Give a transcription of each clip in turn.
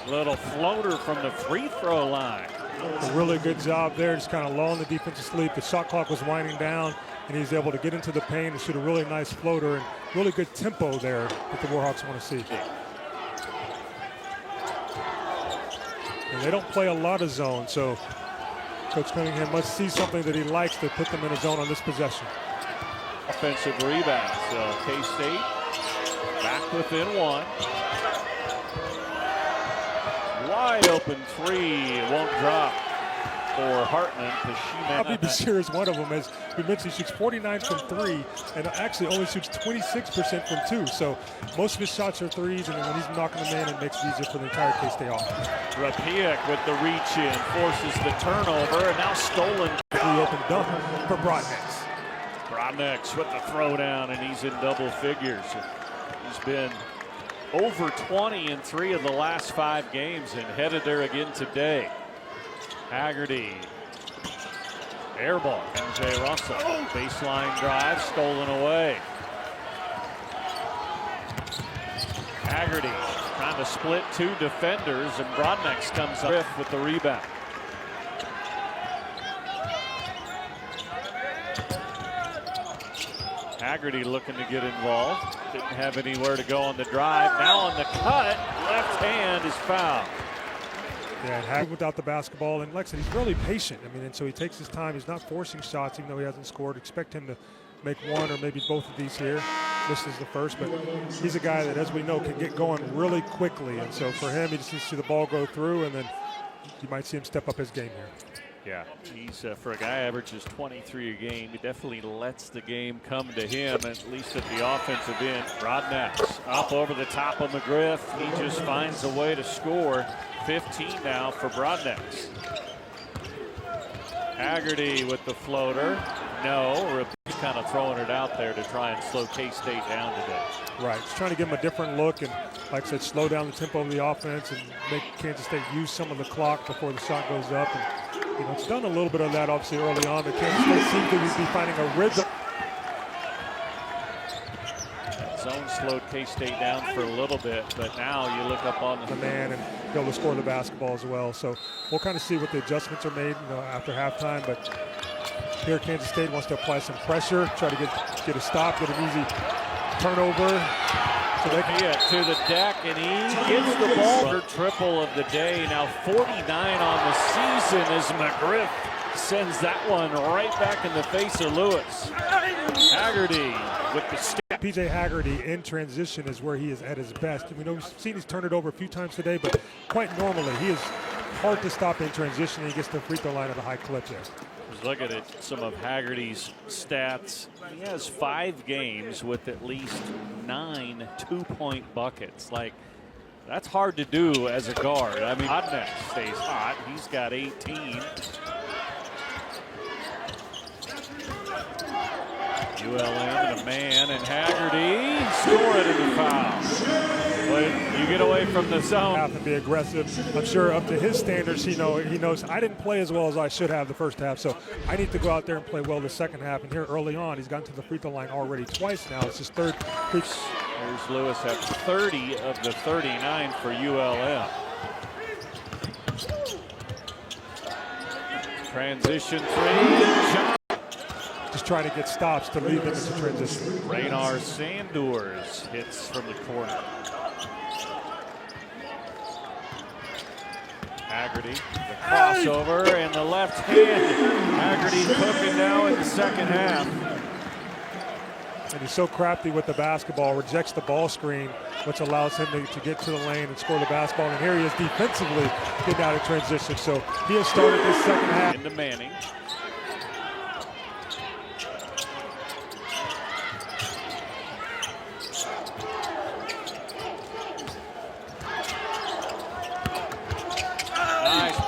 Little floater from the free throw line. A really good job there, just kind of lulling the defense to sleep. The shot clock was winding down, and he's able to get into the paint and shoot a really nice floater, and really good tempo there that the Warhawks want to see. And they don't play a lot of zone, so Coach Cunningham must see something that he likes to put them in a zone on this possession. Offensive rebound, so K-State back within one. Wide open three, won't drop for Hartman. Bobby Bashir is one of them. As we mentioned, he shoots 49 from three and actually only shoots 26% from two. So most of his shots are threes, and when he's knocking them in, it makes it easier for the entire K-State offense. Rapiak with the reach in, forces the turnover, and now stolen. Open dunk for Brodnex. Brodnex with the throwdown, and he's in double figures. He's been over 20 in 3 of the last 5 games and headed there again today. Haggerty. Air ball. MJ Russell. Baseline drive stolen away. Haggerty trying to split 2 defenders, and Brodnex comes up with the rebound. Haggerty looking to get involved. Didn't have anywhere to go on the drive. Now on the cut, left hand is fouled. Yeah, and Haggerty without the basketball. And like I said, he's really patient. I mean, and so he takes his time. He's not forcing shots, even though he hasn't scored. Expect him to make one or maybe both of these here. This is the first, but he's a guy that, as we know, can get going really quickly. And so for him, he just needs to see the ball go through, and then you might see him step up his game here. Yeah, he's for a guy who averages 23 a game, he definitely lets the game come to him, at least at the offensive end. Brodnex up over the top of McGriff. He just finds a way to score. 15 now for Brodnex. Haggerty with the floater. No, he's kind of throwing it out there to try and slow K-State down today. Right, he's trying to give him a different look and, like I said, slow down the tempo of the offense and make Kansas State use some of the clock before the shot goes up. And, you know, it's done a little bit of that obviously early on, but Kansas State seems to be finding a rhythm. Zone slowed K-State down for a little bit, but now you look up on the man and be able to score the basketball as well. So we'll kind of see what the adjustments are made, you know, after halftime. But here Kansas State wants to apply some pressure, try to get a stop, get an easy turnover. So they can get to the deck, and he gets the ball for triple of the day. Now 49 on the season as McGriff sends that one right back in the face of Lewis. Haggerty with the stick. PJ Haggerty in transition is where he is at his best. We know we've seen he's turned it over a few times today, but quite normally he is hard to stop in transition, and he gets the free throw line at a high clip there. Just looking at some of Haggerty's stats. He has 5 games with at least 9 two-point buckets. Like, that's hard to do as a guard. I mean, Brodnex stays hot. He's got 18. ULM and a man, and Haggerty scored in the foul. But you get away from the zone. Have to be aggressive. I'm sure up to his standards, he knows I didn't play as well as I should have the first half, so I need to go out there and play well the second half. And here early on, he's gotten to the free throw line already twice now. It's his third. Here's Lewis at 30 of the 39 for ULM. Transition three. Just trying to get stops to lead them into transition. Raynar Sanders hits from the corner. Haggerty, the crossover, and the left hand. Haggerty cooking now in the second half. And he's so crafty with the basketball, rejects the ball screen, which allows him to get to the lane and score the basketball. And here he is defensively getting out of transition. So he has started this second half. Into Manning.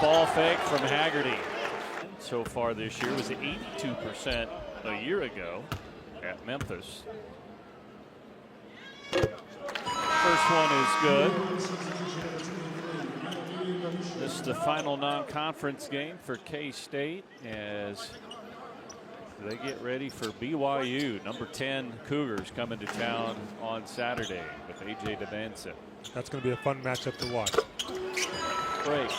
Ball fake from Haggerty. So far this year was 82% a year ago at Memphis. First one is good. This is the final non-conference game for K-State as they get ready for BYU. Number 10 Cougars coming to town on Saturday with A.J. DeBanson. That's going to be a fun matchup to watch. break.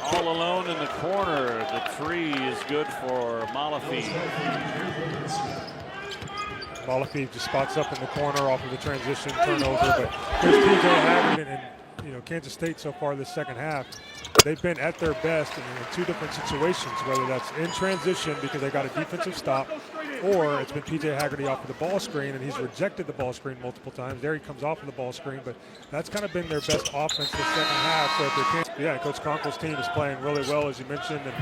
All alone in the corner. The three is good for Malafi. Malafi just spots up in the corner off of the transition turnover, but here's P.J. Haggerty and Kansas State so far this second half. They've been at their best in two different situations, whether that's in transition because they got a defensive stop, or it's been P.J. Haggerty off of the ball screen, and he's rejected the ball screen multiple times. There he comes off of the ball screen, but that's kind of been their best offense this second half. So if they can't, Coach Conkle's team is playing really well, as you mentioned, and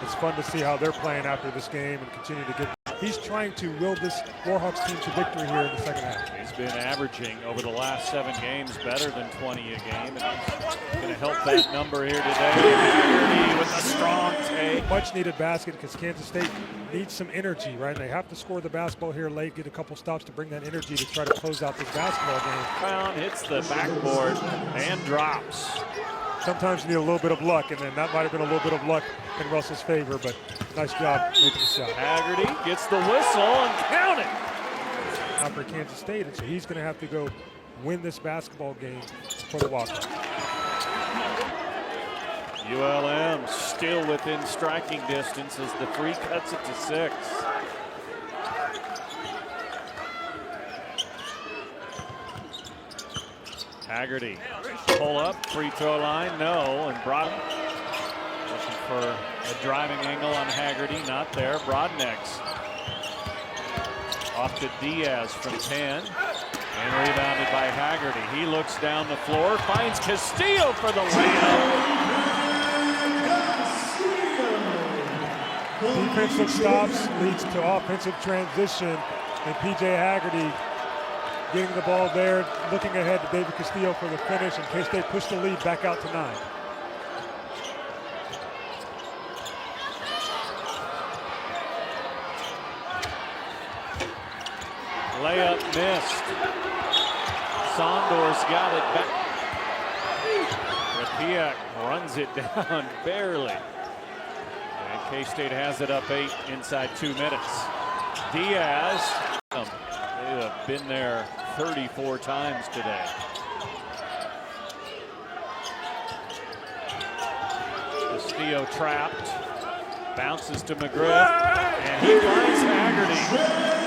it's fun to see how they're playing after this game and continue to get. He's trying to will this Warhawks team to victory here in the second half. He's been averaging over the last 7 games better than 20 a game, and he's going to help that number here today. Haggerty with a strong take. Much needed basket because Kansas State needs some energy, right? And they have to score the basketball here late, get a couple stops to bring that energy to try to close out this basketball game. Brown hits the backboard and drops. Sometimes you need a little bit of luck, and then that might have been a little bit of luck in Russell's favor, but nice job making the shot. Haggerty gets the whistle and count it. Now for Kansas State, and so he's going to have to go win this basketball game for the Wildcats. ULM still within striking distance as the three cuts it to 6. Haggerty, pull up, free throw line, no, and Broad looking for a driving angle on Haggerty, not there. Broadneck's off to Diaz from 10, and rebounded by Haggerty. He looks down the floor, finds Castillo for the layup. Defensive stops leads to offensive transition, and P.J. Haggerty getting the ball there, looking ahead to David Castillo for the finish in case they push the lead back out to 9. Layup missed. Sondor's got it back. Rapiak runs it down barely. And K-State has it up 8 inside 2 minutes. Diaz, they have been there 34 times today. Castillo trapped, bounces to McGriff, and he finds Haggerty.